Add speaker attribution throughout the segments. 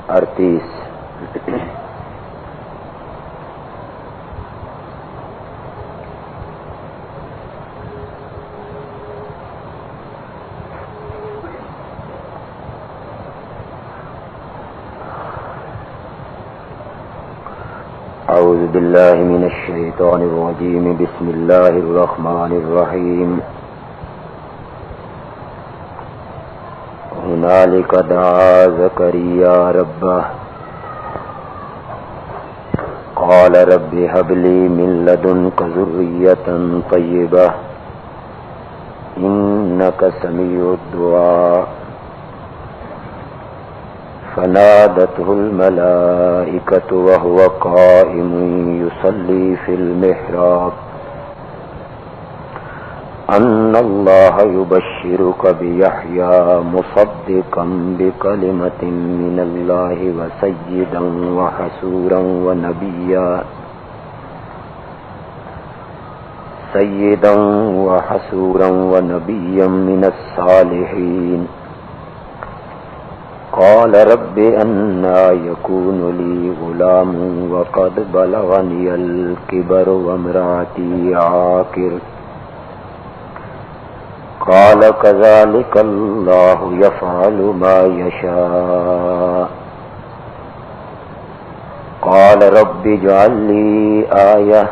Speaker 1: 38 اعوذ باللہ من الشیطان الرجیم بسم اللہ الرحمن الرحیم هنالک دعا زکریا ربہ قال رب هب لی من لدنک ذریۃ طیبہ انک سمیع الدعاء فنادته الملائكة وهو قائم يصلي في المحراب أن الله يبشرك بيحيى مصدقا بكلمة من الله وسيدا وحسورا ونبيا من الصالحين قال رب أنى يكون لي غلام وقد بلغني الكبر وامرأتي عاقر قال كذلك الله يفعل ما يشاء قال رب اجعل لي آية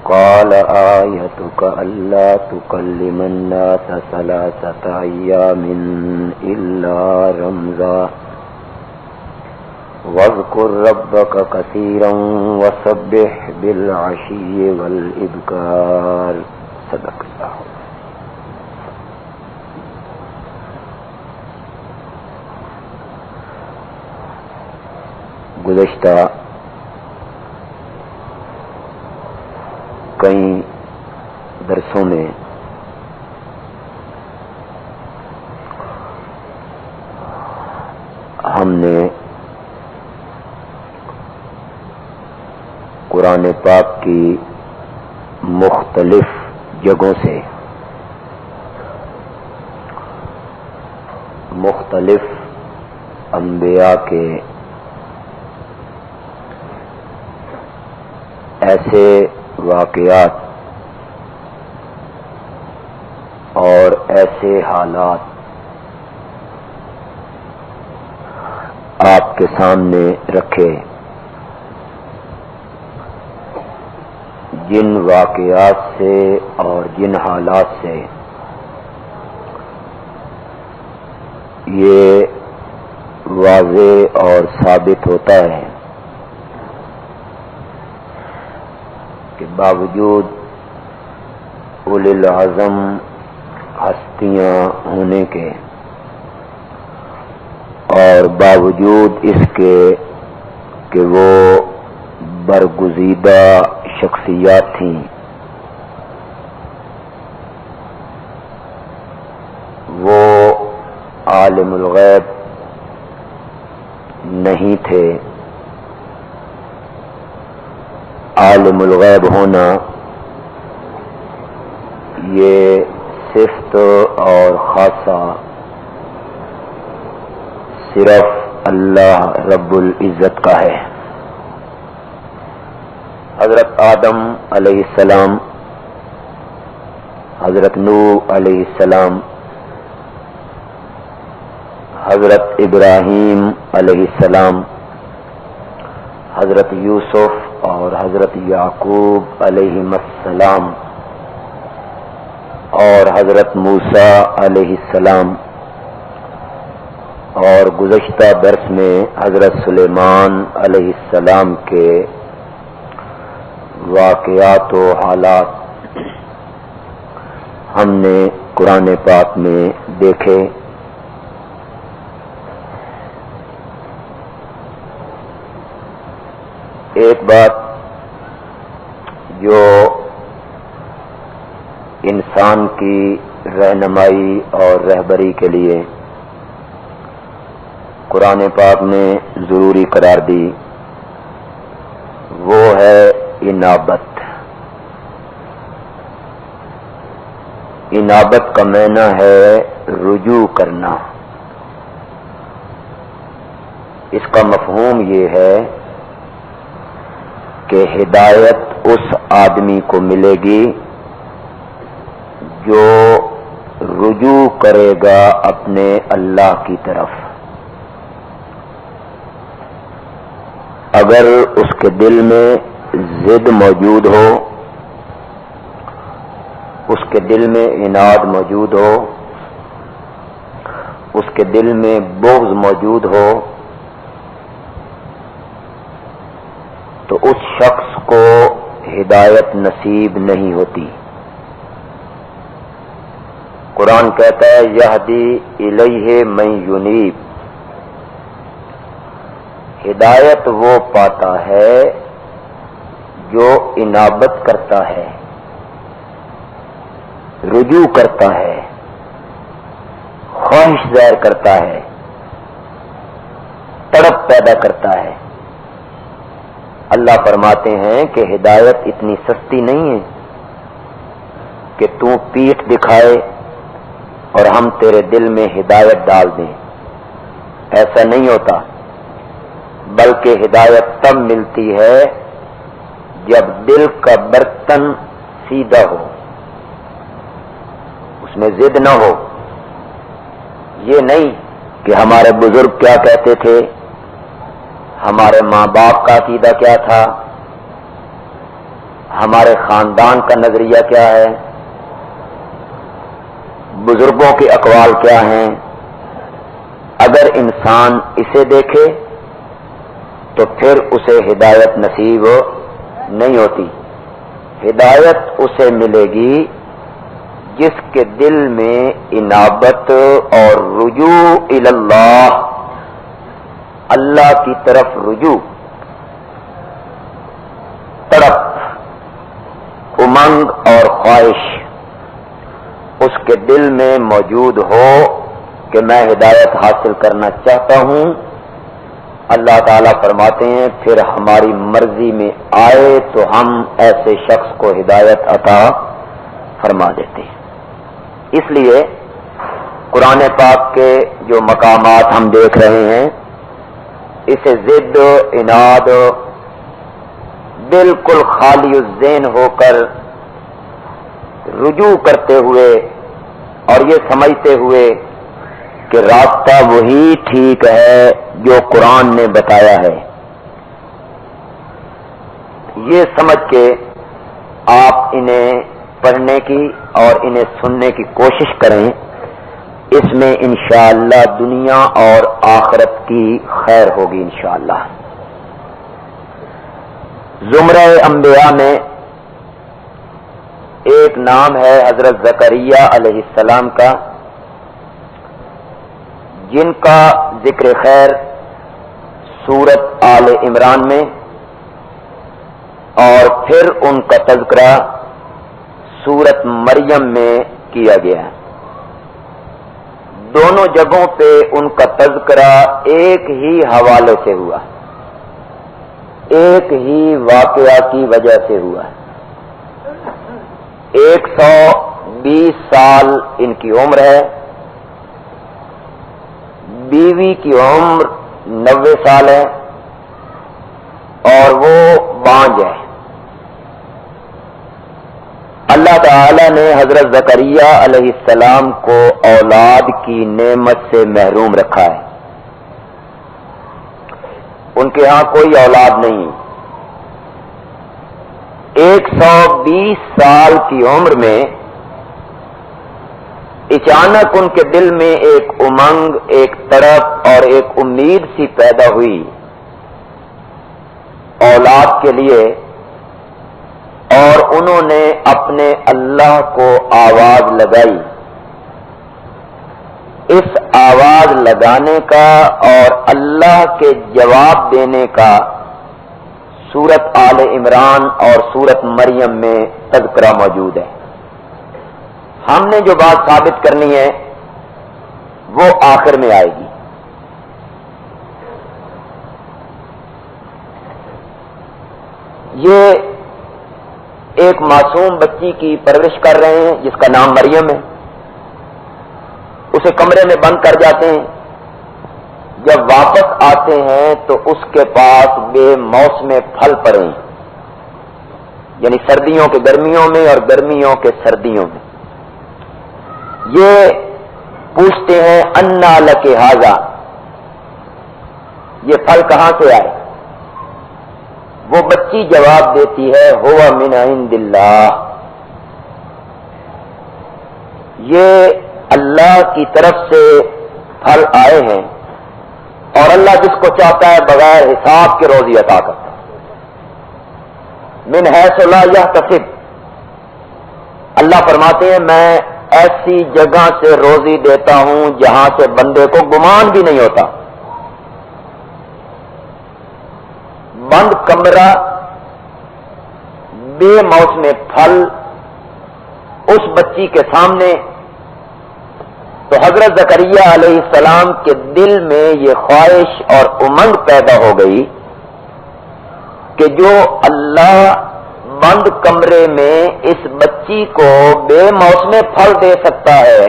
Speaker 1: قال آيتك ألا تكلم الناس 3 أيام إلا رمزا واذكر ربك كثيرا وسبح بالعشي والإبكار صدق الله. گزشتہ کئی درسوں میں ہم نے قرآن پاک کی مختلف جگہوں سے مختلف انبیاء کے ایسے واقعات اور ایسے حالات آپ کے سامنے رکھے جن واقعات سے اور جن حالات سے یہ واضح اور ثابت ہوتا ہے کہ باوجود اولي العزم ہستیاں ہونے کے اور باوجود اس کے کہ وہ برگزیدہ شخصیات تھیں، وہ عالم الغیب نہیں تھے. عالم الغیب ہونا یہ صفت اور خاصہ صرف اللہ رب العزت کا ہے. حضرت آدم علیہ السلام، حضرت نوح علیہ السلام، حضرت ابراہیم علیہ السلام، حضرت یوسف اور حضرت یعقوب علیہ السلام اور حضرت موسیٰ علیہ السلام، اور گزشتہ درس میں حضرت سلیمان علیہ السلام کے واقعات و حالات ہم نے قرآن پاک میں دیکھے. ایک بات جو انسان کی رہنمائی اور رہبری کے لیے قرآن پاک نے ضروری قرار دی وہ ہے انابت. انابت کا معنی ہے رجوع کرنا. اس کا مفہوم یہ ہے کہ ہدایت اس آدمی کو ملے گی جو رجوع کرے گا اپنے اللہ کی طرف. اگر اس کے دل میں ضد موجود ہو، اس کے دل میں عناد موجود ہو، اس کے دل میں بغض موجود ہو، تو اس شخص کو ہدایت نصیب نہیں ہوتی. قرآن کہتا ہے یہدی الیہ من ینیب، ہدایت وہ پاتا ہے جو انابت کرتا ہے، رجوع کرتا ہے، خواہش ظاہر کرتا ہے، تڑپ پیدا کرتا ہے. اللہ فرماتے ہیں کہ ہدایت اتنی سستی نہیں ہے کہ تو پیٹھ دکھائے اور ہم تیرے دل میں ہدایت ڈال دیں. ایسا نہیں ہوتا، بلکہ ہدایت تب ملتی ہے جب دل کا برتن سیدھا ہو، اس میں ضد نہ ہو. یہ نہیں کہ ہمارے بزرگ کیا کہتے تھے، ہمارے ماں باپ کا عقیدہ کیا تھا، ہمارے خاندان کا نظریہ کیا ہے، بزرگوں کے اقوال کیا ہیں. اگر انسان اسے دیکھے تو پھر اسے ہدایت نصیب نہیں ہوتی. ہدایت اسے ملے گی جس کے دل میں انابت اور رجوع اللہ، اللہ کی طرف رجوع، تڑپ، امنگ اور خواہش اس کے دل میں موجود ہو کہ میں ہدایت حاصل کرنا چاہتا ہوں. اللہ تعالیٰ فرماتے ہیں پھر ہماری مرضی میں آئے تو ہم ایسے شخص کو ہدایت عطا فرما دیتے ہیں. اس لیے قرآن پاک کے جو مقامات ہم دیکھ رہے ہیں، اسے ضد، عناد، بالکل خالی الذہن ہو کر رجوع کرتے ہوئے اور یہ سمجھتے ہوئے کہ راستہ وہی ٹھیک ہے جو قرآن نے بتایا ہے، یہ سمجھ کے آپ انہیں پڑھنے کی اور انہیں سننے کی کوشش کریں. اس میں انشاءاللہ دنیا اور آخرت کی خیر ہوگی انشاءاللہ. زمرہ انبیاء میں ایک نام ہے حضرت زکریا علیہ السلام کا، جن کا ذکر خیر سورت آل عمران میں اور پھر ان کا تذکرہ سورت مریم میں کیا گیا ہے. دونوں جگہوں پہ ان کا تذکرہ ایک ہی حوالے سے ہوا، ایک ہی واقعہ کی وجہ سے ہوا. 120 سال ان کی عمر ہے، بیوی کی عمر 90 سال ہے اور وہ بانجھ ہے. اللہ تعالی نے حضرت زکریا علیہ السلام کو اولاد کی نعمت سے محروم رکھا ہے. ان کے ہاں کوئی اولاد نہیں. 120 سال کی عمر میں اچانک ان کے دل میں ایک امنگ، ایک تڑپ اور ایک امید سی پیدا ہوئی اولاد کے لیے، اور انہوں نے اپنے اللہ کو آواز لگائی. اس آواز لگانے کا اور اللہ کے جواب دینے کا سورت آل عمران اور سورت مریم میں تذکرہ موجود ہے. ہم نے جو بات ثابت کرنی ہے وہ آخر میں آئے گی. یہ ایک معصوم بچی کی پرورش کر رہے ہیں جس کا نام مریم ہے. اسے کمرے میں بند کر جاتے ہیں. جب واپس آتے ہیں تو اس کے پاس بے موسم پھل پڑے، یعنی سردیوں کے گرمیوں میں اور گرمیوں کے سردیوں میں. یہ پوچھتے ہیں انا لک ھذا، یہ پھل کہاں سے آئے؟ وہ بچی جواب دیتی ہے ھو من عند اللہ، یہ اللہ کی طرف سے پھل آئے ہیں، اور اللہ جس کو چاہتا ہے بغیر حساب کے روزی عطا کرتا ہے. من حیث لا یحتسب، اللہ فرماتے ہیں میں ایسی جگہ سے روزی دیتا ہوں جہاں سے بندے کو گمان بھی نہیں ہوتا. بند کمرہ، بے موسم پھل اس بچی کے سامنے، تو حضرت زکریا علیہ السلام کے دل میں یہ خواہش اور امنگ پیدا ہو گئی کہ جو اللہ بند کمرے میں اس بچی کو بے موسم پھل دے سکتا ہے،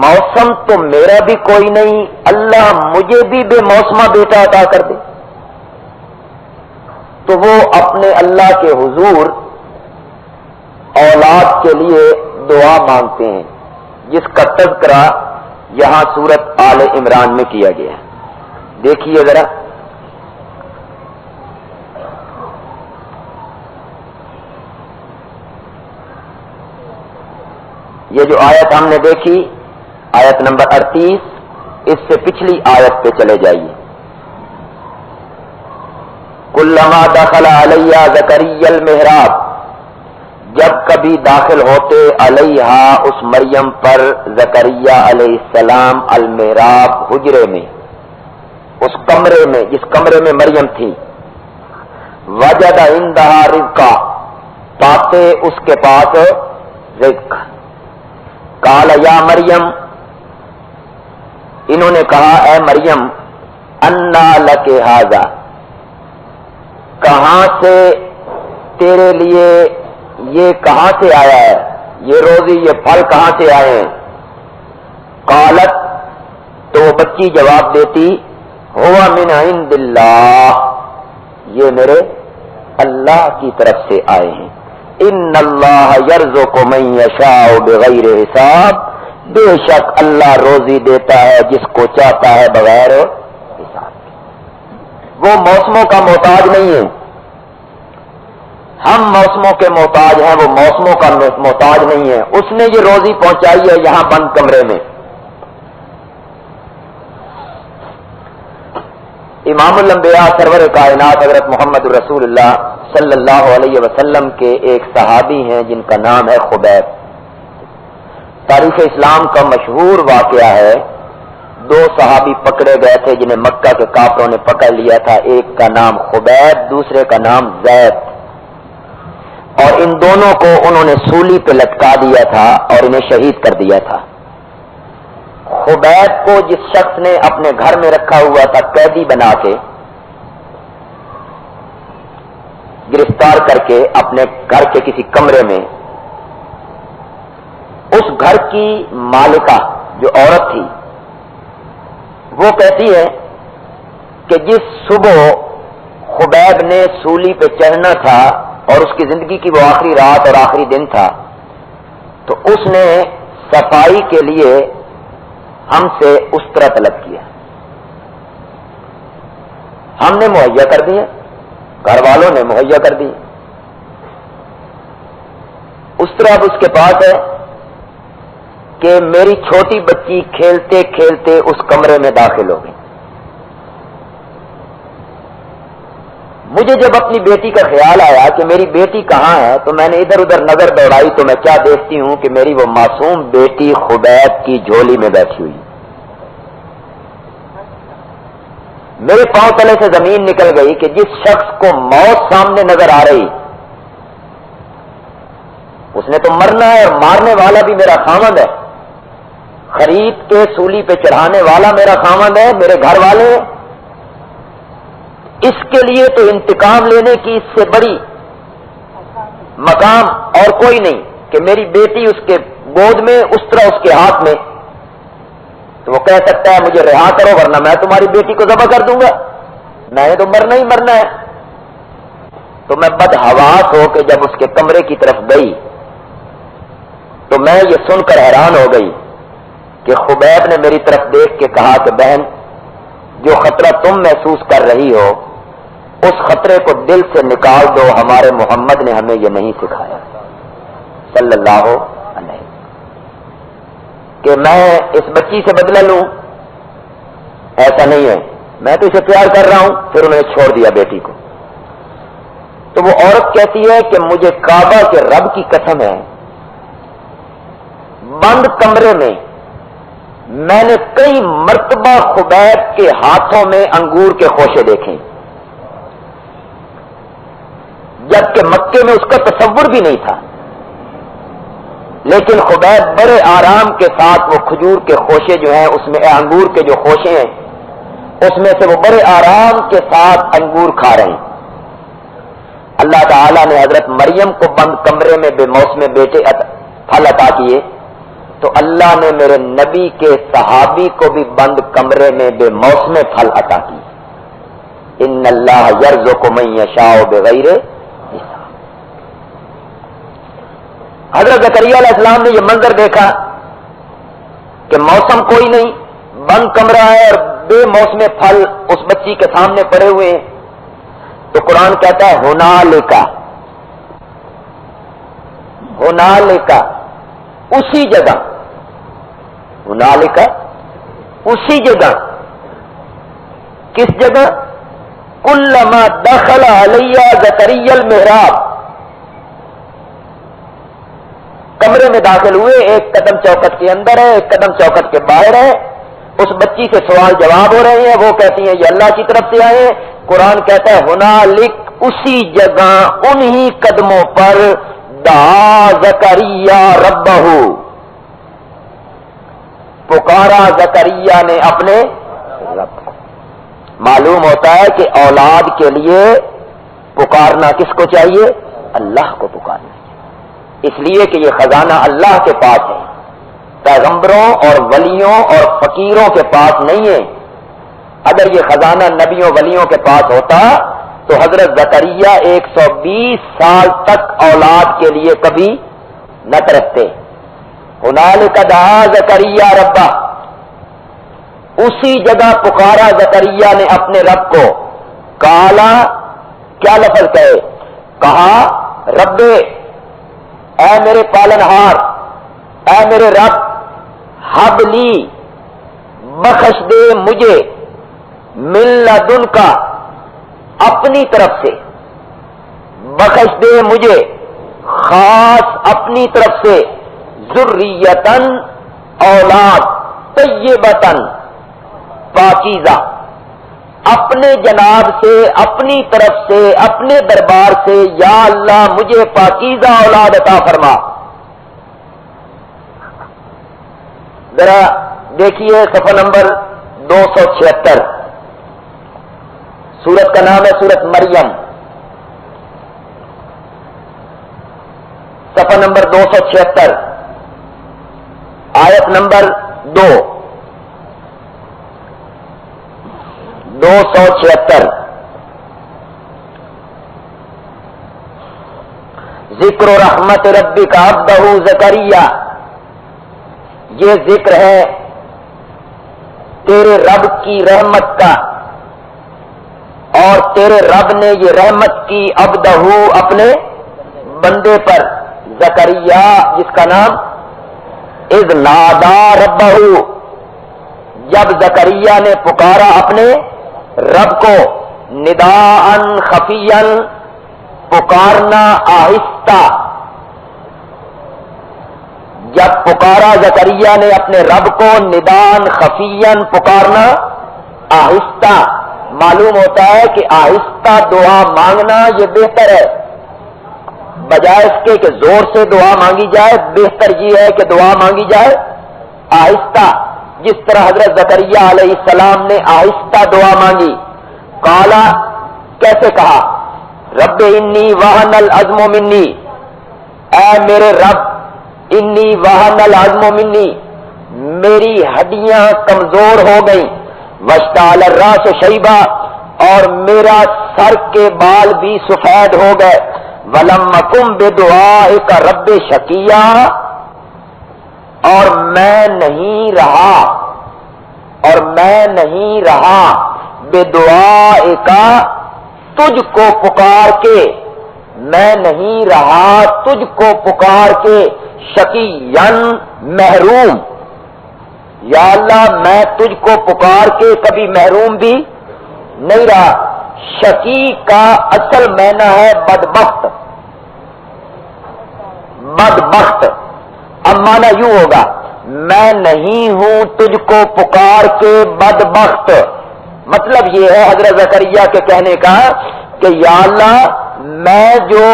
Speaker 1: موسم تو میرا بھی کوئی نہیں، اللہ مجھے بھی بے موسمہ بیٹا عطا کر دے. تو وہ اپنے اللہ کے حضور اولاد کے لیے دعا مانگتے ہیں، جس کا تذکرہ یہاں سورت آل عمران میں کیا گیا ہے. دیکھیے ذرا، یہ جو آیت ہم نے دیکھی، آیت نمبر 38، اس سے پچھلی آیت پہ چلے جائیے. کلما دخل علیہ زکریا المحراب، جب کبھی داخل ہوتے علیہ اس مریم پر زکریا علیہ السلام المحراب، حجرے میں، اس کمرے میں جس کمرے میں مریم تھی، وجد عندہا رزقا، پاتے اس کے پاس رزق. قال یا مریم، انہوں نے کہا اے مریم، انا لک ھذا، کہاں سے تیرے لیے یہ کہاں سے آیا ہے، یہ روزی یہ پھل کہاں سے آئے ہیں؟ قالت، تو وہ بچی جواب دیتی ھو من عند اللہ، یہ میرے اللہ کی طرف سے آئے ہیں. ان اللہ یرزق من یشاء بغیر حساب، بے شک اللہ روزی دیتا ہے جس کو چاہتا ہے بغیر حساب. وہ موسموں کا محتاج نہیں ہے، ہم موسموں کے محتاج ہیں، وہ موسموں کا محتاج نہیں ہے. اس نے یہ روزی پہنچائی ہے یہاں بند کمرے میں. امام الانبیاء سرور کائنات حضرت محمد رسول اللہ صلی اللہ علیہ وسلم کے ایک صحابی ہیں جن کا نام ہے خبیب. تاریخ اسلام کا مشہور واقعہ ہے، دو صحابی پکڑے گئے تھے جنہیں مکہ کے کافروں نے پکڑ لیا تھا، ایک کا نام خبیب، دوسرے کا نام زید، اور ان دونوں کو انہوں نے سولی پہ لٹکا دیا تھا اور انہیں شہید کر دیا تھا. خبیب کو جس شخص نے اپنے گھر میں رکھا ہوا تھا قیدی بنا کے، گرفتار کر کے اپنے گھر کے کسی کمرے میں، اس گھر کی مالکہ جو عورت تھی وہ کہتی ہے کہ جس صبح خبیب نے سولی پہ چڑھنا تھا اور اس کی زندگی کی وہ آخری رات اور آخری دن تھا، تو اس نے صفائی کے لیے ہم سے استرا طلب کیا. ہم نے مہیا کر دی، گھر والوں نے مہیا کر دی. استرا اب اس کے پاس ہے کہ میری چھوٹی بچی کھیلتے کھیلتے اس کمرے میں داخل ہو گئی. مجھے جب اپنی بیٹی کا خیال آیا کہ میری بیٹی کہاں ہے، تو میں نے ادھر ادھر نظر دوڑائی تو میں کیا دیکھتی ہوں کہ میری وہ معصوم بیٹی خبیب کی جھولی میں بیٹھی ہوئی. میرے پاؤں تلے سے زمین نکل گئی کہ جس شخص کو موت سامنے نظر آ رہی، اس نے تو مرنا ہے، اور مارنے والا بھی میرا خامند ہے، خرید کے سولی پہ چڑھانے والا میرا خامند ہے، میرے گھر والے ہیں. اس کے لیے تو انتقام لینے کی اس سے بڑی مقام اور کوئی نہیں کہ میری بیٹی اس کے گود میں، اس طرح اس کے ہاتھ میں. تو وہ کہہ سکتا ہے مجھے رہا کرو ورنہ میں تمہاری بیٹی کو ذبح کر دوں گا، میں نے تو مرنا ہی مرنا ہے۔ تو میں بدحواس ہو کے جب اس کے کمرے کی طرف گئی تو میں یہ سن کر حیران ہو گئی کہ خبیب نے میری طرف دیکھ کے کہا کہ بہن، جو خطرہ تم محسوس کر رہی ہو اس خطرے کو دل سے نکال دو، ہمارے محمد نے ہمیں یہ نہیں سکھایا صلی اللہ علیہ کہ میں اس بچی سے بدلہ لوں، ایسا نہیں ہے، میں تو اسے پیار کر رہا ہوں۔ پھر انہوں نے چھوڑ دیا بیٹی کو۔ تو وہ عورت کہتی ہے کہ مجھے کعبہ کے رب کی قسم ہے، بند کمرے میں میں نے کئی مرتبہ خبیب کے ہاتھوں میں انگور کے خوشے دیکھے، جبکہ مکے میں اس کا تصور بھی نہیں تھا، لیکن خبیب بڑے آرام کے ساتھ وہ کھجور کے خوشے جو ہیں اس میں انگور کے جو خوشے ہیں اس میں سے وہ بڑے آرام کے ساتھ انگور کھا رہے ہیں۔ اللہ تعالیٰ نے حضرت مریم کو بند کمرے میں بے موسم بیٹے پھل عطا کیے، تو اللہ نے میرے نبی کے صحابی کو بھی بند کمرے میں بے موسم پھل عطا کی۔ ان اللہ یرزق من یشاء بغیر حساب۔ حضرت زکریا علیہ السلام نے یہ منظر دیکھا کہ موسم کوئی نہیں، بند کمرہ ہے اور بے موسم پھل اس بچی کے سامنے پڑے ہوئے ہیں، تو قرآن کہتا ہے ہنالکا، ہنالکا اسی جگہ، ہنالکا اسی جگہ، کس جگہ؟ کلما دخل علیہ زکریا المحراب، کمرے میں داخل ہوئے، ایک قدم چوکھٹ کے اندر ہے، ایک قدم چوکھٹ کے باہر ہے، اس بچی سے سوال جواب ہو رہے ہیں، وہ کہتی ہیں یہ اللہ کی طرف سے آئے ہیں۔ قرآن کہتا ہے ہنالک اسی جگہ انہی قدموں پر دعا زکریا ربہ، پکارا زکریا نے اپنے رب کو۔ معلوم ہوتا ہے کہ اولاد کے لیے پکارنا کس کو چاہیے؟ اللہ کو پکارنا، اس لیے کہ یہ خزانہ اللہ کے پاس ہے، پیغمبروں اور ولیوں اور فقیروں کے پاس نہیں ہے۔ اگر یہ خزانہ نبیوں ولیوں کے پاس ہوتا تو حضرت زکریا 120 سال تک اولاد کے لیے کبھی نہ ترستے۔ ہنالک دعا زکریا ربہ، اسی جگہ پکارا زکریا نے اپنے رب کو۔ کالا، کیا لفظ کہے؟ کہا رب، اے میرے پالنہار، اے میرے رب، حب لی، بخش دے مجھے، من لدن کا، اپنی طرف سے، بخش دے مجھے خاص اپنی طرف سے، ذریتن اولاد، طیبتن پاکیزہ، اپنے جناب سے، اپنی طرف سے، اپنے دربار سے، یا اللہ مجھے پاکیزہ اولاد عطا فرما۔ ذرا دیکھیے صفحہ نمبر 276، سورت کا نام ہے سورت مریم، صفحہ نمبر 276، آیت نمبر 276۔ ذکر رحمت ربک عبدہ زکریا، یہ ذکر ہے تیرے رب کی رحمت کا، اور تیرے رب نے یہ رحمت کی عبدہ اپنے بندے پر، زکریا جس کا نام اذ نادا ربہ، جب زکریا نے پکارا اپنے رب کو، نداءً خفیًا، پکارنا آہستہ، جب پکارا زکریا نے اپنے رب کو نداءً خفیًا، پکارنا آہستہ۔ معلوم ہوتا ہے کہ آہستہ دعا مانگنا یہ بہتر ہے، بجائے اس کے کہ زور سے دعا مانگی جائے، بہتر یہ ہے کہ دعا مانگی جائے آہستہ، جس طرح حضرت زکریا علیہ السلام نے آہستہ دعا مانگی۔ قالا، کیسے کہا؟ رب انی وہن العظم منی، اے میرے رب، انی وہن العظم منی، میری ہڈیاں کمزور ہو گئی، واشتعل الراس شیبا، اور میرا سر کے بال بھی سفید ہو گئے، ولم اکن بدعائک رب شقیا، اور میں نہیں رہا بدعائک تجھ کو پکار کے، میں نہیں رہا تجھ کو پکار کے شقیاً محروم، یا اللہ میں تجھ کو پکار کے کبھی محروم بھی نہیں رہا۔ شقی کا اصل معنی ہے بدبخت، بدبخت۔ اب معنی یوں ہوگا، میں نہیں ہوں تجھ کو پکار کے بدبخت، مطلب یہ ہے حضرت زکریا کے کہنے کا کہ یا اللہ میں جو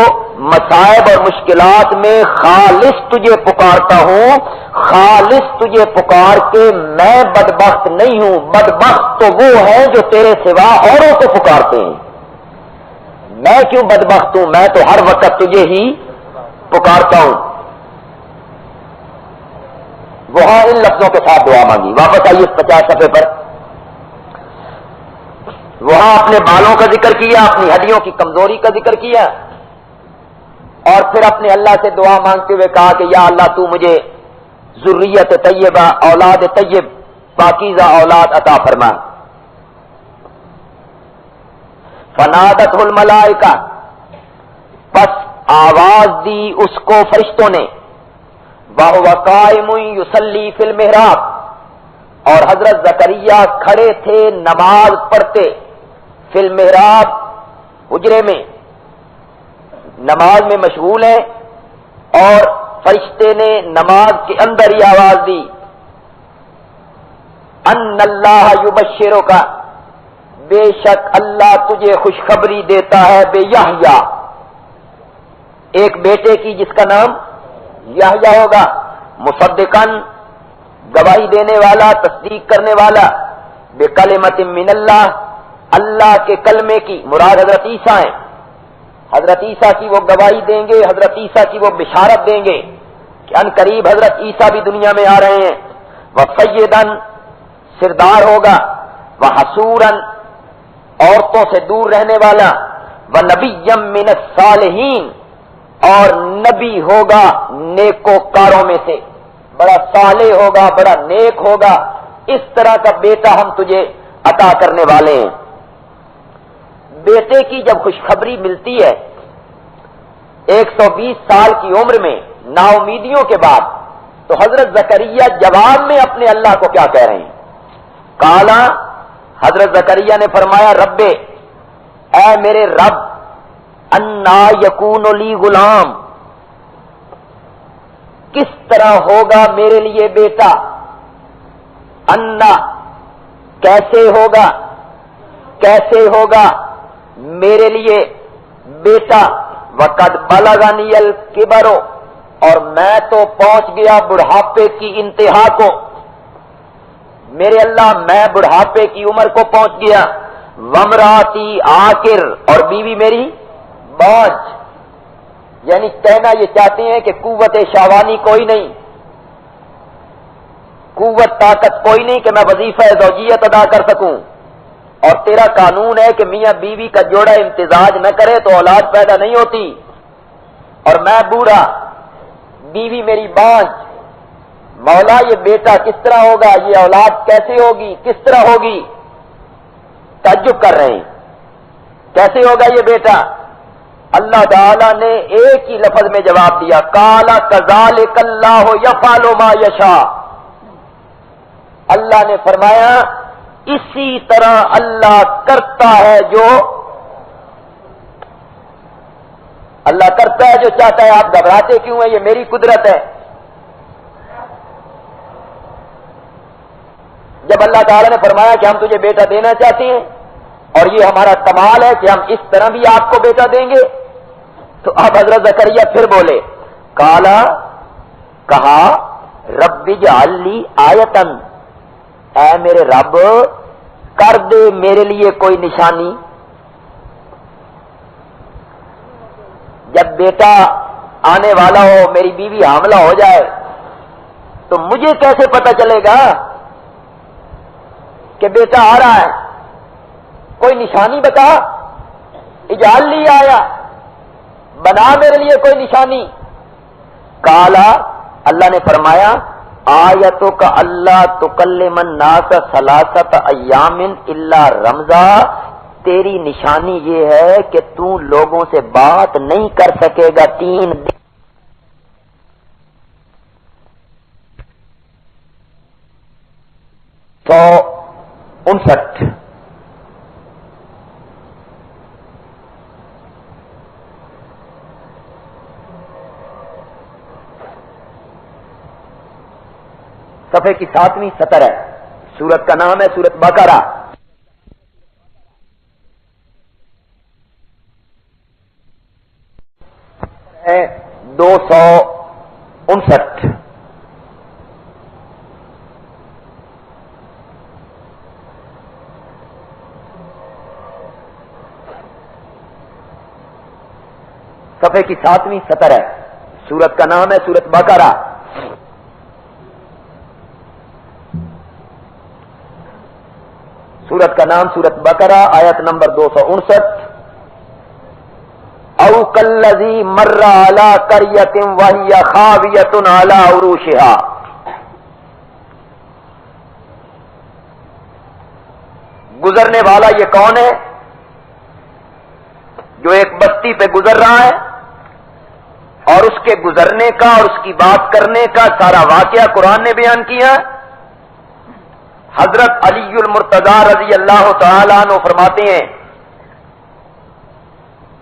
Speaker 1: مصائب اور مشکلات میں خالص تجھے پکارتا ہوں، خالص تجھے پکار کے میں بدبخت نہیں ہوں، بدبخت تو وہ ہیں جو تیرے سوا اوروں کو پکارتے ہیں، میں کیوں بدبخت ہوں، میں تو ہر وقت تجھے ہی پکارتا ہوں۔ وہاں ان لفظوں کے ساتھ دعا مانگی۔ واپس آئیے 50 صفحے پر، وہاں اپنے بالوں کا ذکر کیا، اپنی ہڈیوں کی کمزوری کا ذکر کیا، اور پھر اپنے اللہ سے دعا مانگتے ہوئے کہا کہ یا اللہ تو مجھے ذریت طیبہ، اولاد طیب، پاکیزہ اولاد عطا فرما۔ فنادتہ الملائکہ، پس آواز دی اس کو فرشتوں نے، وَهُوَ قَائِمٌ يُصَلِّي فِي الْمِحْرَابِ، اور حضرت زکریا کھڑے تھے نماز پڑھتے، فی المحراب، حجرے میں نماز میں مشغول ہیں، اور فرشتے نے نماز کے اندر ہی آواز دی، ان اللہ یبشرک، بے شک اللہ تجھے خوشخبری دیتا ہے، بے یحییٰ، ایک بیٹے کی جس کا نام یحییٰ ہوگا، مصدقاً، گواہی دینے والا، تصدیق کرنے والا، بکلمۃ من اللہ، اللہ کے کلمے کی، مراد حضرت عیسیٰ ہیں، حضرت عیسیٰ کی وہ گواہی دیں گے، حضرت عیسیٰ کی وہ بشارت دیں گے کہ ان قریب حضرت عیسیٰ بھی دنیا میں آ رہے ہیں، وسیداً، سردار ہوگا، وحصوراً، عورتوں سے دور رہنے والا، ونبیًا من الصالحین، اور نبی ہوگا نیکوکاروں میں سے، بڑا صالح ہوگا، بڑا نیک ہوگا، اس طرح کا بیٹا ہم تجھے عطا کرنے والے ہیں۔ بیٹے کی جب خوشخبری ملتی ہے 120 سال کی عمر میں، نا امیدیوں کے بعد، تو حضرت زکریا جواب میں اپنے اللہ کو کیا کہہ رہے ہیں؟ قالا، حضرت زکریا نے فرمایا، رب، اے میرے رب، انا یکون لی غلام، کس طرح ہوگا میرے لیے بیٹا، انا، کیسے ہوگا، کیسے ہوگا میرے لیے بیٹا، وقد بلغنی الکبر، اور میں تو پہنچ گیا بڑھاپے کی انتہا کو، میرے اللہ میں بڑھاپے کی عمر کو پہنچ گیا، وامراتی عاقر، اور بیوی میری بانجھ، یعنی کہنا یہ چاہتے ہیں کہ قوت شہوانی کوئی نہیں، قوت طاقت کوئی نہیں کہ میں وظیفہ زوجیت ادا کر سکوں، اور تیرا قانون ہے کہ میاں بیوی کا جوڑا امتزاج نہ کرے تو اولاد پیدا نہیں ہوتی، اور میں بوڑھا، بیوی میری بانجھ، مولا یہ بیٹا کس طرح ہوگا، یہ اولاد کیسے ہوگی، کس طرح ہوگی، تعجب کر رہے ہیں، کیسے ہوگا یہ بیٹا؟ اللہ تعالی نے ایک ہی لفظ میں جواب دیا، قال کذالک اللہ یفعل ما یشاء، اللہ نے فرمایا اسی طرح اللہ کرتا ہے جو اللہ کرتا ہے جو چاہتا ہے، آپ گھبراتے کیوں ہیں، یہ میری قدرت ہے۔ جب اللہ تعالی نے فرمایا کہ ہم تجھے بیٹا دینا چاہتے ہیں اور یہ ہمارا کمال ہے کہ ہم اس طرح بھی آپ کو بیٹا دیں گے، تو اب حضرت زکریا پھر بولے، کالا، کہا، رب اجعل لی آیتن، اے میرے رب کر دے میرے لیے کوئی نشانی، جب بیٹا آنے والا ہو، میری بیوی حاملہ ہو جائے تو مجھے کیسے پتہ چلے گا کہ بیٹا آ رہا ہے؟ کوئی نشانی بتا، اجال لی آیا، بنا میرے لیے کوئی نشانی۔ کالا، اللہ نے فرمایا آیتوں کا اللہ تکلم الناس ثلاثۃ ایام الا رمزا، تیری نشانی یہ ہے کہ تو لوگوں سے بات نہیں کر سکے گا 3 دن۔ تو 59 صفحے کی 7ویں سطر ہے، سورت کا نام ہے سورت بقرہ۔ ہے 259۔ صفحے کی 7ویں سطر ہے، سورت کا نام ہے سورت بقرہ۔ سورت کا نام سورت بقرہ، آیت نمبر 259۔ او کلذی مر علی قریۃ وہی خاویۃ علی عروشہا، گزرنے والا یہ کون ہے؟ جو ایک بستی پہ گزر رہا ہے اور اس کے گزرنے کا اور اس کی بات کرنے کا سارا واقعہ قرآن نے بیان کیا۔ حضرت علی المرتضی رضی اللہ تعالی عنہ فرماتے ہیں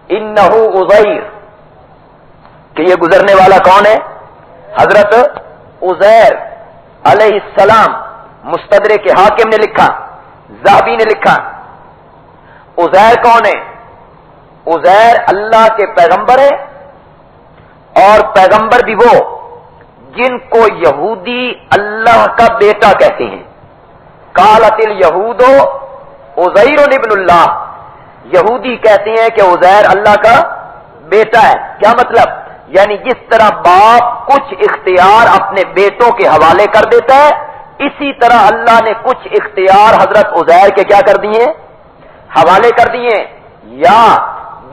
Speaker 1: انہ عزیر، کہ یہ گزرنے والا کون ہے؟ حضرت عزیر علیہ السلام۔ مستدرک کے حاکم نے لکھا، ذہبی نے لکھا۔ عزیر کون ہے؟ عزیر اللہ کے پیغمبر ہے، اور پیغمبر بھی وہ جن کو یہودی اللہ کا بیٹا کہتے ہیں۔ قالت الیہود عزیر ابن اللہ، یہودی کہتے ہیں کہ عزیر اللہ کا بیٹا ہے۔ کیا مطلب؟ یعنی جس طرح باپ کچھ اختیار اپنے بیٹوں کے حوالے کر دیتا ہے، اسی طرح اللہ نے کچھ اختیار حضرت عزیر کے کیا کر دیے؟ حوالے کر دیے۔ یا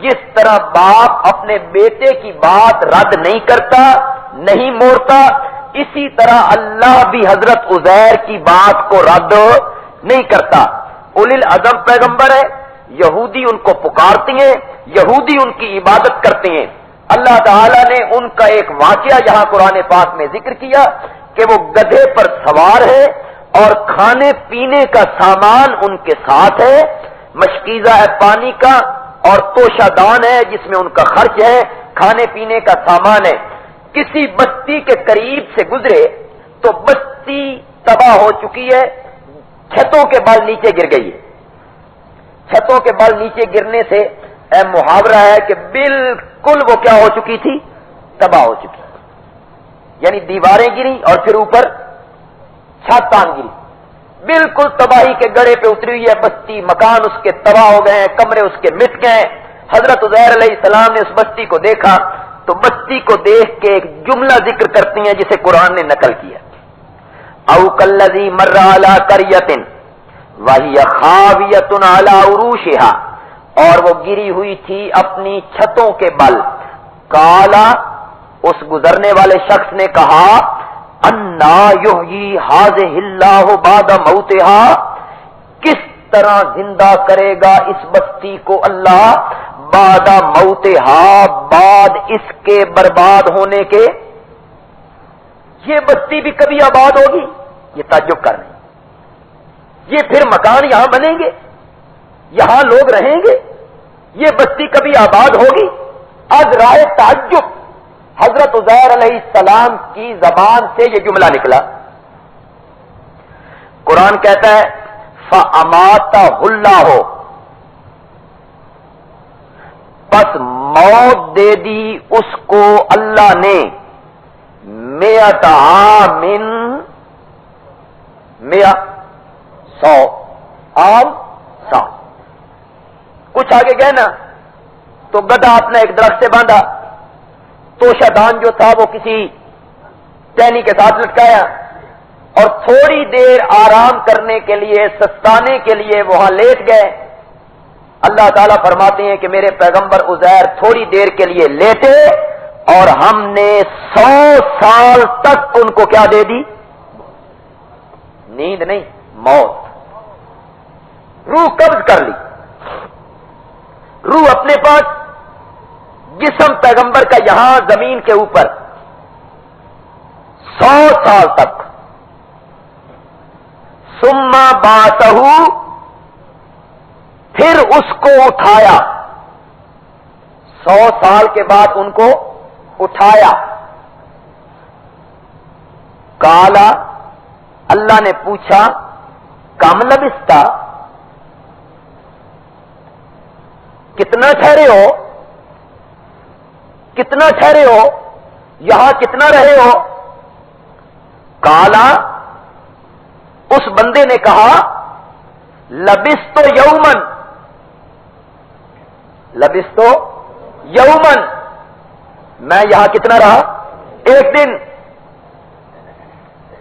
Speaker 1: جس طرح باپ اپنے بیٹے کی بات رد نہیں کرتا، نہیں موڑتا، اسی طرح اللہ بھی حضرت عزیر کی بات کو رد نہیں کرتا۔ اولی العزم پیغمبر ہے، یہودی ان کو پکارتے ہیں، یہودی ان کی عبادت کرتے ہیں۔ اللہ تعالیٰ نے ان کا ایک واقعہ یہاں قرآن پاک میں ذکر کیا کہ وہ گدھے پر سوار ہے اور کھانے پینے کا سامان ان کے ساتھ ہے، مشکیزہ ہے پانی کا اور توشہ دان ہے جس میں ان کا خرچ ہے، کھانے پینے کا سامان ہے۔ کسی بستی کے قریب سے گزرے تو بستی تباہ ہو چکی ہے، چھتوں کے بال نیچے گر گئی ہے۔ چھتوں کے بال نیچے گرنے سے محاورہ ہے کہ بالکل وہ کیا ہو چکی تھی؟ تباہ ہو چکی، یعنی دیواریں گری اور پھر اوپر چھتان گری، بالکل تباہی کے گڑھے پہ اتری ہوئی ہے بستی، مکان اس کے تباہ ہو گئے ہیں، کمرے اس کے مٹ گئے۔ حضرت عزیر علیہ السلام نے اس بستی کو دیکھا تو بستی کو دیکھ کے ایک جملہ ذکر کرتی ہیں جسے قرآن نے نقل کیا، او کلذی مر علی قریۃ وہی خاویۃ علی عروشہا، اور وہ گری ہوئی تھی اپنی چھتوں کے بل۔ کالا، اس گزرنے والے شخص نے کہا انا یحیی ھذہ اللہ بعد موتہا، کس طرح زندہ کرے گا اس بستی کو اللہ بعد موتہا، بعد اس کے برباد ہونے کے۔ یہ بستی بھی کبھی آباد ہوگی؟ یہ تعجب کر رہے ہیں۔ یہ پھر مکان یہاں بنیں گے، یہاں لوگ رہیں گے، یہ بستی کبھی آباد ہوگی؟ آج رائے تعجب حضرت عزیر علیہ السلام کی زبان سے یہ جملہ نکلا۔ قرآن کہتا ہے فَأَمَاتَهُ اللَّهُ، پس موت دے دی اس کو اللہ نے، 100 عام، 100 عام، 100۔ کچھ آگے گئے نا تو گدھا اپنا ایک درخت سے باندھا، توشہ دان جو تھا وہ کسی ٹہنی کے ساتھ لٹکایا، اور تھوڑی دیر آرام کرنے کے لیے، سستانے کے لیے وہاں لیٹ گئے۔ اللہ تعالیٰ فرماتے ہیں کہ میرے پیغمبر عزیر تھوڑی دیر کے لیے لیٹے اور ہم نے 100 سال تک ان کو کیا دے دی؟ نیند نہیں، موت۔ روح قبض کر لی، روح اپنے پاس، جسم پیغمبر کا یہاں زمین کے اوپر 100 سال تک۔ ثم بعثہ، پھر اس کو اٹھایا، 100 سال کے بعد ان کو اٹھایا۔ کالا، اللہ نے پوچھا کم لبثت، کتنا ٹھہرے ہو، کتنا ٹھہرے ہو، یہاں کتنا رہے ہو؟ کالا، اس بندے نے کہا لبثت یومن، لبثت یومن، میں یہاں کتنا رہا؟ ایک دن۔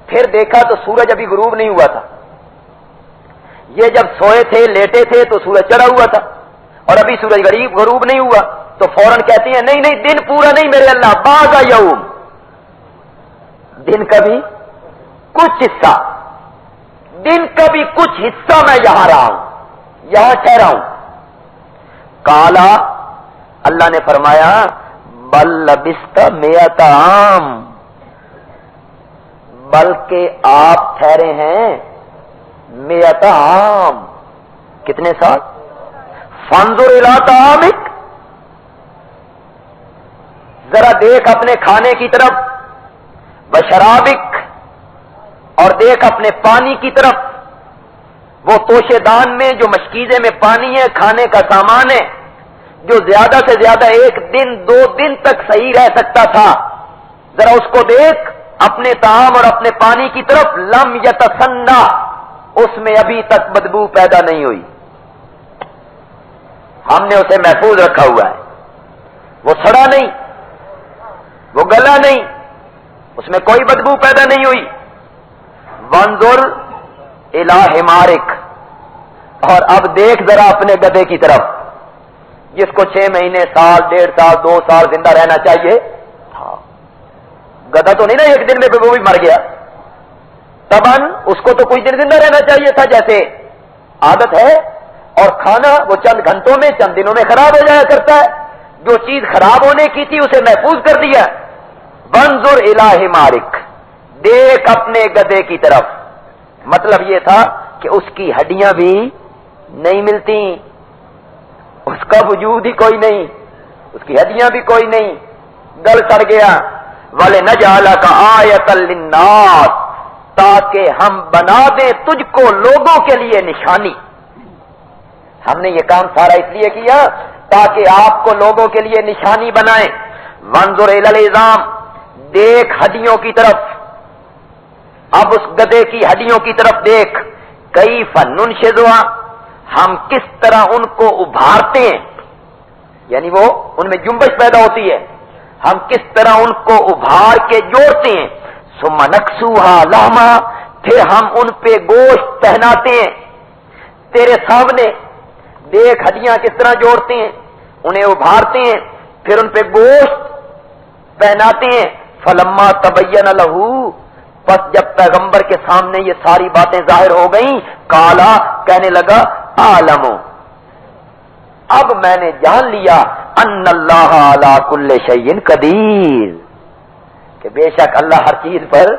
Speaker 1: پھر دیکھا تو سورج ابھی غروب نہیں ہوا تھا۔ یہ جب سوئے تھے، لیٹے تھے تو سورج چڑھا ہوا تھا، اور ابھی سورج غروب نہیں ہوا، تو فوراً کہتے ہیں نہیں نہیں، دن پورا نہیں میرے اللہ، بعض یوم، دن کا بھی کچھ حصہ، دن کا بھی کچھ حصہ میں یہاں رہا ہوں، یہاں ٹھہرا ہوں۔ کالا، اللہ نے فرمایا بل لبثت 100 عام، بلکہ آپ ٹھہرے ہیں 100 عام، کتنے سال؟ فانظر الی طعامک، ذرا دیکھ اپنے کھانے کی طرف، بشرابک، اور دیکھ اپنے پانی کی طرف، وہ توشے دان میں جو مشکیزے میں پانی ہے، کھانے کا سامان ہے، جو زیادہ سے زیادہ 1 دن 2 دن تک صحیح رہ سکتا تھا، ذرا اس کو دیکھ اپنے طعام اور اپنے پانی کی طرف، لم یتسنہ، اس میں ابھی تک بدبو پیدا نہیں ہوئی، ہم نے اسے محفوظ رکھا ہوا ہے، وہ سڑا نہیں، وہ گلا نہیں، اس میں کوئی بدبو پیدا نہیں ہوئی۔ وانظر الی حمارک، اور اب دیکھ ذرا اپنے گدھے کی طرف، جس کو 6 مہینے، سال، 1.5 سال، 2 سال زندہ رہنا چاہیے تھا، گدھا تو نہیں نا ایک دن میں وہ بھی مر گیا، تباً اس کو تو کچھ دن زندہ رہنا چاہیے تھا جیسے عادت ہے، اور کھانا وہ چند گھنٹوں میں، چند دنوں میں خراب ہو جایا کرتا ہے، جو چیز خراب ہونے کی تھی اسے محفوظ کر دیا۔ وانظر الی حمارک، دیکھ اپنے گدھے کی طرف، مطلب یہ تھا کہ اس کی ہڈیاں بھی نہیں ملتی، اس کا وجود ہی کوئی نہیں، اس کی ہڈیاں بھی کوئی نہیں، گل سڑ گیا۔ وَلِنَجْعَلَكَ آیَةً لِلنَّاسِ، تاکہ ہم بنا دیں تجھ کو لوگوں کے لیے نشانی، ہم نے یہ کام سارا اس لیے کیا تاکہ آپ کو لوگوں کے لیے نشانی بنائیں۔ وانظر الی العظام، دیکھ ہڈیوں کی طرف، اب اس گدھے کی ہڈیوں کی طرف دیکھ، کیف ننشزها، ہم کس طرح ان کو ابھارتے ہیں، یعنی وہ ان میں جنبش پیدا ہوتی ہے، ہم کس طرح ان کو ابھار کے جوڑتے ہیں۔ ثم نکسوها لحما، پھر ہم ان پہ گوشت پہناتے ہیں، تیرے سامنے دیکھ ہڈیاں کس طرح جوڑتے ہیں، انہیں ابھارتے ہیں، پھر ان پہ گوشت پہناتے ہیں۔ فلما تبین لہ، پس جب پیغمبر کے سامنے یہ ساری باتیں ظاہر ہو گئیں، کالا، کہنے لگا عالم، اب میں نے جان لیا ان اللہ علی کل شیء قدیر، کہ بے شک اللہ ہر چیز پر،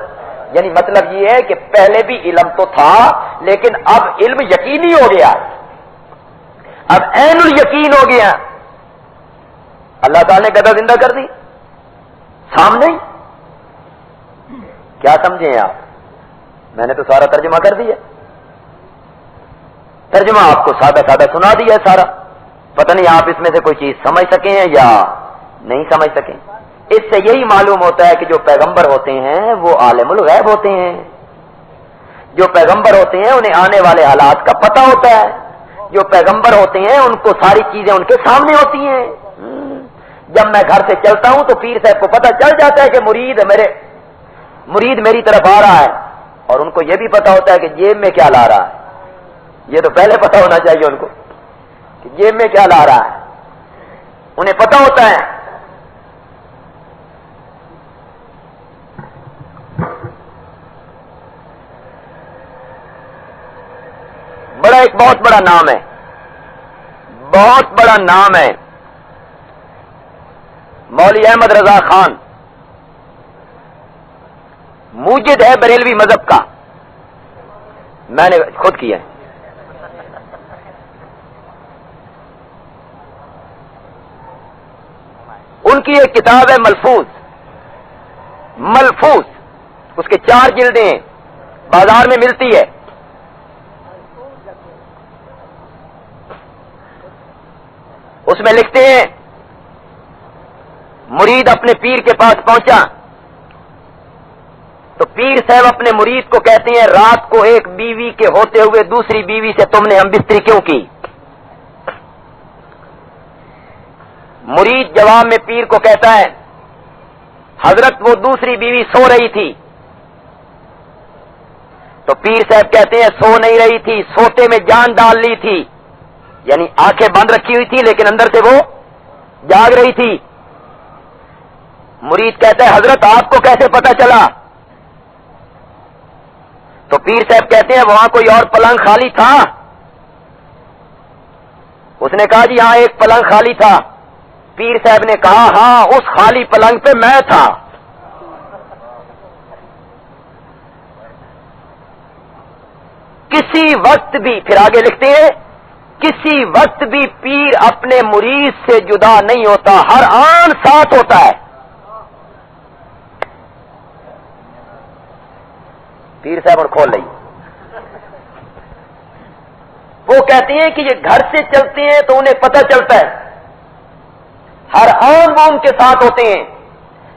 Speaker 1: یعنی مطلب یہ ہے کہ پہلے بھی علم تو تھا لیکن اب علم یقینی ہو گیا، اب عین الیقین ہو گیا۔ اللہ تعالی نے گدھا زندہ کر دی سامنے ہی، کیا سمجھیں آپ؟ میں نے تو سارا ترجمہ کر دیا، ترجمہ آپ کو سادہ سادہ سنا دیا سارا، پتہ نہیں آپ اس میں سے کوئی چیز سمجھ سکیں ہیں یا نہیں سمجھ سکیں۔ اس سے یہی معلوم ہوتا ہے کہ جو پیغمبر ہوتے ہیں وہ عالم الغیب ہوتے ہیں، جو پیغمبر ہوتے ہیں انہیں آنے والے حالات کا پتہ ہوتا ہے، جو پیغمبر ہوتے ہیں ان کو ساری چیزیں ان کے سامنے ہوتی ہیں۔ جب میں گھر سے چلتا ہوں تو پیر صاحب کو پتہ چل جاتا ہے کہ مرید میری طرف آ رہا ہے، اور ان کو یہ بھی پتا ہوتا ہے کہ جیب میں کیا لا رہا ہے. یہ تو پہلے پتا ہونا چاہیے ان کو کہ جیب میں کیا لا رہا ہے. انہیں پتا ہوتا ہے. ایک بہت بڑا نام ہے, بہت بڑا نام ہے, مولوی احمد رضا خان, موجد ہے بریلوی مذہب کا, میں نے خود کیا ہے. ان کی ایک کتاب ہے ملفوظ, ملفوظ, اس کے 4 جلدیں ہیں, بازار میں ملتی ہے. اس میں لکھتے ہیں مرید اپنے پیر کے پاس پہنچا تو پیر صاحب اپنے مرید کو کہتے ہیں رات کو ایک بیوی کے ہوتے ہوئے دوسری بیوی سے تم نے ہم بستری کیوں کی؟ مرید جواب میں پیر کو کہتا ہے حضرت وہ دوسری بیوی سو رہی تھی. تو پیر صاحب کہتے ہیں سو نہیں رہی تھی, سوتے میں جان ڈال لی تھی, یعنی آنکھیں بند رکھی ہوئی تھی لیکن اندر سے وہ جاگ رہی تھی. مرید کہتا ہے حضرت آپ کو کیسے پتا چلا؟ تو پیر صاحب کہتے ہیں وہاں کوئی اور پلنگ خالی تھا؟ اس نے کہا جی ہاں ایک پلنگ خالی تھا. پیر صاحب نے کہا ہاں اس خالی پلنگ پہ میں تھا. کسی وقت بھی, پھر آگے لکھتے ہیں کسی وقت بھی پیر اپنے مرید سے جدا نہیں ہوتا, ہر آن ساتھ ہوتا ہے. پیر صاحب اور کھول رہی, وہ کہتی ہیں کہ یہ گھر سے چلتے ہیں تو انہیں پتہ چلتا ہے, ہر آن وہ ان کے ساتھ ہوتے ہیں.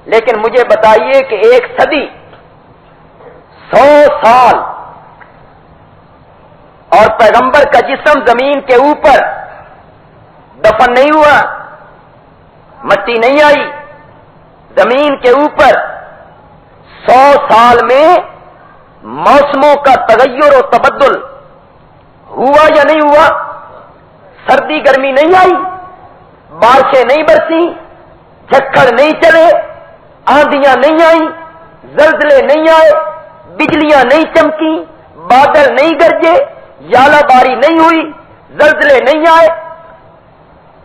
Speaker 1: لیکن مجھے بتائیے کہ 1 صدی 100 سال اور پیغمبر کا جسم زمین کے اوپر دفن نہیں ہوا, مٹی نہیں آئی, زمین کے اوپر 100 سال میں موسموں کا تغیر و تبدل ہوا یا نہیں ہوا؟ سردی گرمی نہیں آئی, بارشیں نہیں برسی, جھکڑ نہیں چلے, آندیاں نہیں آئی, زلزلے نہیں آئے, بجلیاں نہیں چمکی, بادل نہیں گرجے, یالا باری نہیں ہوئی, زلزلے نہیں آئے,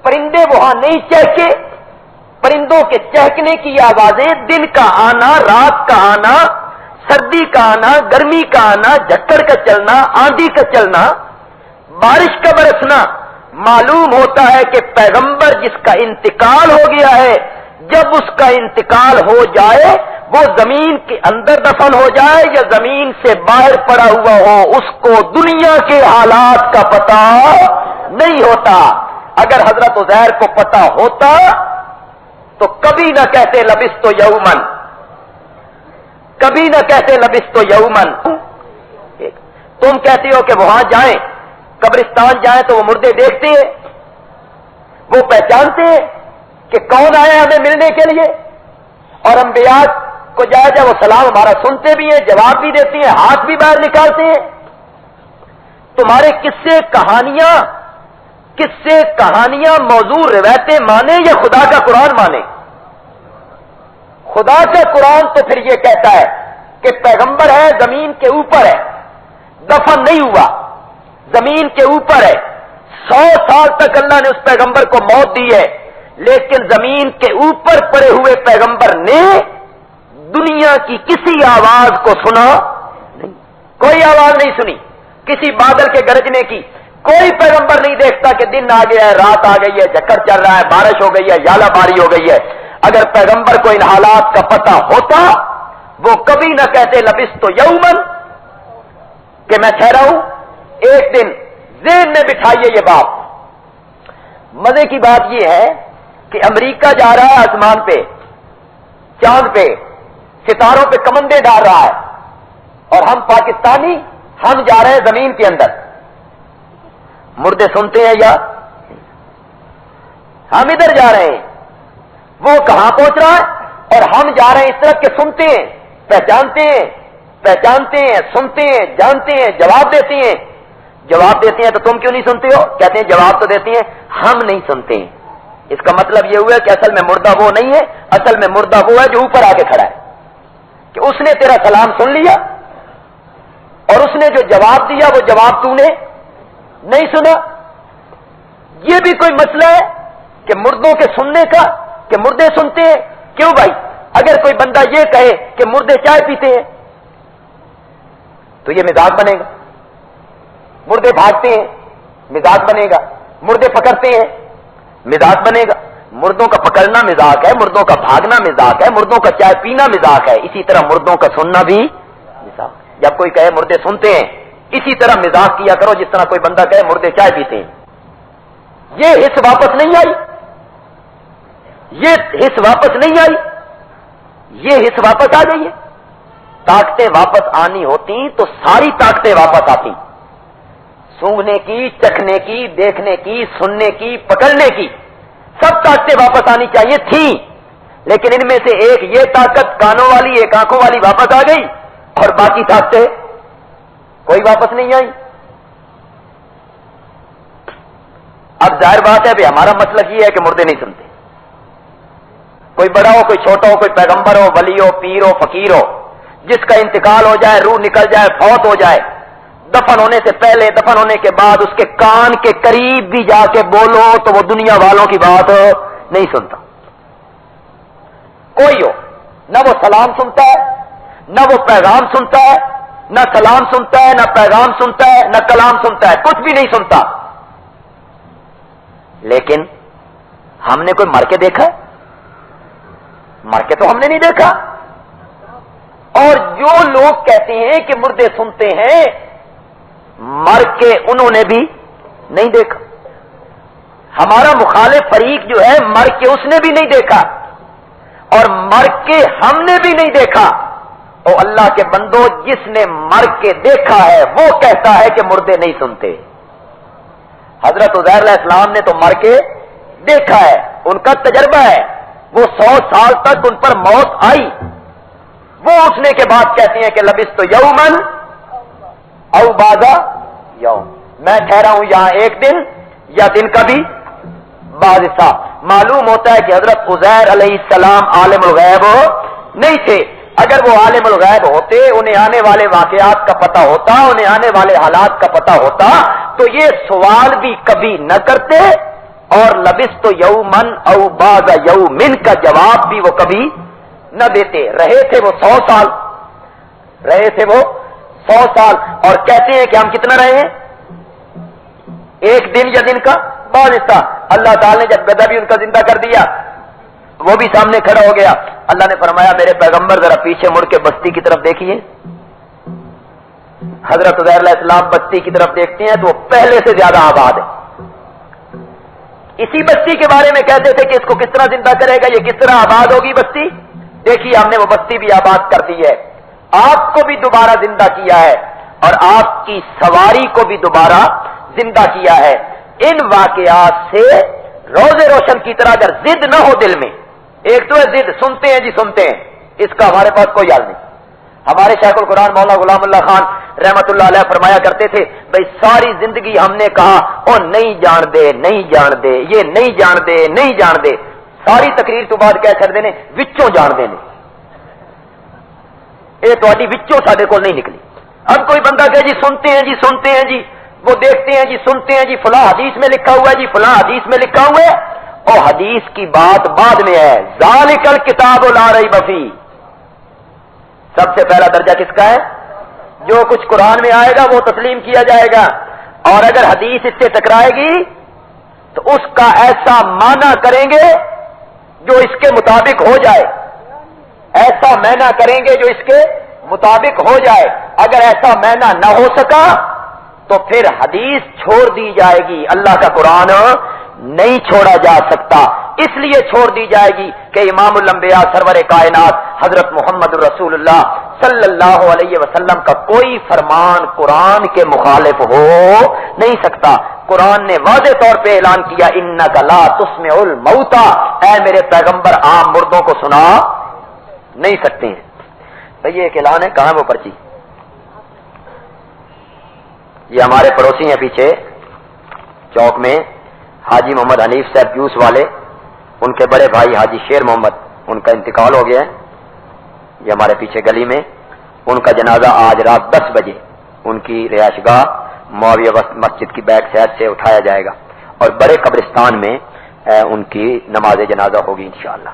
Speaker 1: پرندے وہاں نہیں چہکے. پرندوں کے چہکنے کی آوازیں, دن کا آنا, رات کا آنا, سردی کا آنا, گرمی کا آنا, جھکڑ کا چلنا, آندھی کا چلنا, بارش کا برسنا, معلوم ہوتا ہے کہ پیغمبر جس کا انتقال ہو گیا ہے, جب اس کا انتقال ہو جائے وہ زمین کے اندر دفن ہو جائے یا زمین سے باہر پڑا ہوا ہو, اس کو دنیا کے حالات کا پتہ نہیں ہوتا. اگر حضرت عزیر کو پتہ ہوتا تو کبھی نہ کہتے لبثت یومن, کبھی نہ کہتے لبثت یومن. تم کہتے ہو کہ وہاں جائیں, قبرستان جائیں تو وہ مردے دیکھتے ہیں, وہ پہچانتے ہیں کہ کون آیا ہمیں ملنے کے لیے, اور انبیاء کو جائے جب وہ سلام ہمارا سنتے بھی ہیں, جواب بھی دیتے ہیں, ہاتھ بھی باہر نکالتے ہیں. تمہارے قصے کہانیاں موضوع روایتیں مانے یا خدا کا قرآن مانے؟ خدا کا قرآن تو پھر یہ کہتا ہے کہ پیغمبر ہے, زمین کے اوپر ہے, دفن نہیں ہوا, زمین کے اوپر ہے. 100 سال تک اللہ نے اس پیغمبر کو موت دی ہے, لیکن زمین کے اوپر پڑے ہوئے پیغمبر نے دنیا کی کسی آواز کو سنا نہیں, کوئی آواز نہیں سنی, کسی بادل کے گرجنے کی. کوئی پیغمبر نہیں دیکھتا کہ دن آ گیا ہے, رات آ گئی ہے, جھکڑ چل رہا ہے, بارش ہو گئی ہے, یالا باری ہو گئی ہے. اگر پیغمبر کو ان حالات کا پتہ ہوتا وہ کبھی نہ کہتے لبثت یومن کہ میں ٹھہرا ہوں. ایک دن ذہن میں بٹھائیے یہ بات. مزے کی بات یہ ہے کہ امریکہ جا رہا ہے آسمان پہ, چاند پہ, ستاروں پہ کمندے ڈال رہا ہے, اور ہم پاکستانی ہم جا رہے ہیں زمین کے اندر. مردے سنتے ہیں یا ہم ادھر جا رہے ہیں, وہ کہاں پہنچ رہا ہے, اور ہم جا رہے ہیں اس طرف کے سنتے ہیں, پہچانتے ہیں, پہچانتے ہیں، سنتے ہیں، جانتے ہیں، جواب دیتے ہیں. جواب دیتے ہیں تو تم کیوں نہیں سنتے ہو؟ کہتے ہیں جواب تو دیتے ہیں، ہم نہیں سنتے ہیں. اس کا مطلب یہ ہوا کہ اصل میں مردہ وہ نہیں ہے، اصل میں مردہ وہ ہے جو اوپر آ کے کھڑا ہے، کہ اس نے تیرا سلام سن لیا اور اس نے جو جواب دیا وہ جواب تو نے نہیں سنا. یہ بھی کوئی مسئلہ ہے کہ مردوں کے سننے کا، کہ مردے سنتے ہیں؟ کیوں بھائی؟ اگر کوئی بندہ یہ کہے کہ مردے چائے پیتے ہیں تو یہ مزاج بنے گا. مردے بھاگتے ہیں، مزاج بنے گا. مردے پکڑتے ہیں، مزاج بنے گا. مردوں کا پکڑنا مزاج ہے، مردوں کا بھاگنا مزاج ہے، مردوں کا چائے پینا مزاج ہے. اسی طرح مردوں کا سننا بھی مزاج. جب کوئی کہے مردے سنتے ہیں، اسی طرح مزاج کیا کرو جس طرح کوئی بندہ کہے مردے چائے پیتے ہیں. یہ حص واپس نہیں آئی، یہ حص واپس نہیں آئی، یہ حص واپس آ گئی ہے. طاقتیں واپس آنی ہوتی تو ساری طاقتیں واپس آتی، سونگھنے کی، چکھنے کی، دیکھنے کی، سننے کی، پکڑنے کی، سب طاقتیں واپس آنی چاہیے تھیں. لیکن ان میں سے ایک یہ طاقت کانوں والی، ایک آنکھوں والی واپس آ گئی اور باقی طاقتیں کوئی واپس نہیں آئی. اب ظاہر بات ہے بھی ہمارا مسلک یہ ہے کہ مردے نہیں سنتے. کوئی بڑا ہو، کوئی چھوٹا ہو، کوئی پیغمبر ہو، ولی ہو، پیر ہو، فقیر ہو، جس کا انتقال ہو جائے، روح نکل جائے، فوت ہو جائے، دفن ہونے سے پہلے، دفن ہونے کے بعد اس کے کان کے قریب بھی جا کے بولو تو وہ دنیا والوں کی بات نہیں سنتا. کوئی ہو، نہ وہ سلام سنتا ہے، نہ وہ پیغام سنتا ہے، نہ سلام سنتا ہے، نہ پیغام سنتا ہے، نہ کلام سنتا ہے، کچھ بھی نہیں سنتا. لیکن ہم نے کوئی مر کے دیکھا ہے؟ مر کے تو ہم نے نہیں دیکھا. اور جو لوگ کہتے ہیں کہ مردے سنتے ہیں، مر کے انہوں نے بھی نہیں دیکھا. ہمارا مخالف فریق جو ہے مر کے اس نے بھی نہیں دیکھا اور مر کے ہم نے بھی نہیں دیکھا. اور اللہ کے بندو، جس نے مر کے دیکھا ہے وہ کہتا ہے کہ مردے نہیں سنتے. حضرت عزیر علیہ السلام نے تو مر کے دیکھا ہے، ان کا تجربہ ہے. وہ 100 سال تک ان پر موت آئی، وہ اٹھنے کے بعد کہتے ہیں کہ لبثت یومن او بعض یوم، میں ٹھہرا ہوں یہاں ایک دن یا دن کا بھی بعض حصہ. معلوم ہوتا ہے کہ حضرت عزیر علیہ السلام عالم الغیب نہیں تھے. اگر وہ عالم الغیب ہوتے، انہیں آنے والے واقعات کا پتہ ہوتا، انہیں آنے والے حالات کا پتہ ہوتا تو یہ سوال بھی کبھی نہ کرتے اور لبثت یومن او بعض یومن کا جواب بھی وہ کبھی نہ دیتے. رہے تھے وہ 100 سال، رہے تھے وہ 100 سال اور کہتے ہیں کہ ہم کتنا رہے ہیں؟ ایک دن یا دن کا بعض حصہ. اللہ تعالی نے جب گدھا بھی ان کا زندہ کر دیا، وہ بھی سامنے کھڑا ہو گیا. اللہ نے فرمایا میرے پیغمبر ذرا پیچھے مڑ کے بستی کی طرف دیکھیے. حضرت عزیر علیہ السلام بستی کی طرف دیکھتے ہیں تو وہ پہلے سے زیادہ آباد ہے. اسی بستی کے بارے میں کہتے تھے کہ اس کو کس طرح زندہ کرے گا، یہ کس طرح آباد ہوگی بستی. دیکھیے ہم نے وہ بستی بھی آباد کر دی ہے، آپ کو بھی دوبارہ زندہ کیا ہے اور آپ کی سواری کو بھی دوبارہ زندہ کیا ہے. ان واقعات سے روزے روشن کی طرح اگر ضد نہ ہو دل میں، ایک تو ہے ضد، سنتے ہیں جی سنتے ہیں، اس کا ہمارے پاس کوئی حل نہیں. ہمارے شیخ القرآن مولانا غلام اللہ خان رحمت اللہ علیہ فرمایا کرتے تھے بھائی ساری زندگی ہم نے کہا او نہیں جان دے، نہیں جان دے، یہ نہیں جان دے، نہیں جان دے. ساری تقریر تو بعد کہہ چڑ دینے وچوں جان دینے، یہ تھوڑی وچوں ساڈے کول نہیں نکلی. اب کوئی بندہ کہ جی سنتے ہیں جی سنتے ہیں جی، وہ دیکھتے ہیں جی سنتے ہیں جی، فلاں حدیث میں لکھا ہوا ہے جی، فلاں حدیث میں لکھا ہوا ہے. اور حدیث کی بات بعد میں ہے. ذالک الکتاب لا ریب فیہ، سب سے پہلا درجہ کس کا ہے؟ جو کچھ قرآن میں آئے گا وہ تسلیم کیا جائے گا، اور اگر حدیث اس سے ٹکرائے گی تو اس کا ایسا معنی کریں گے جو اس کے مطابق ہو جائے، ایسا معنی کریں گے جو اس کے مطابق ہو جائے. اگر ایسا معنی نہ ہو سکا تو پھر حدیث چھوڑ دی جائے گی. اللہ کا قرآن نہیں چھوڑا جا سکتا، اس لیے چھوڑ دی جائے گی کہ امام الانبیاء سرور کائنات حضرت محمد رسول اللہ صلی اللہ علیہ وسلم کا کوئی فرمان قرآن کے مخالف ہو نہیں سکتا. قرآن نے واضح طور پہ اعلان کیا انک لا تسمع الموتى، اے میرے پیغمبر عام مردوں کو سنا نہیں سکتے ہیں. بھئی یہ ایک اعلان ہے، کہاں وہ پرچی؟ یہ ہمارے پڑوسی ہیں پیچھے چوک میں، حاجی محمد حنیف صاحب جوس والے، ان کے بڑے بھائی حاجی شیر محمد، ان کا انتقال ہو گیا ہے، یہ ہمارے پیچھے گلی میں، ان کا جنازہ آج رات 10 بجے ان کی رہائش گاہ معاویہ مسجد کی بیک سائڈ سے اٹھایا جائے گا اور بڑے قبرستان میں ان کی نماز جنازہ ہوگی انشاءاللہ۔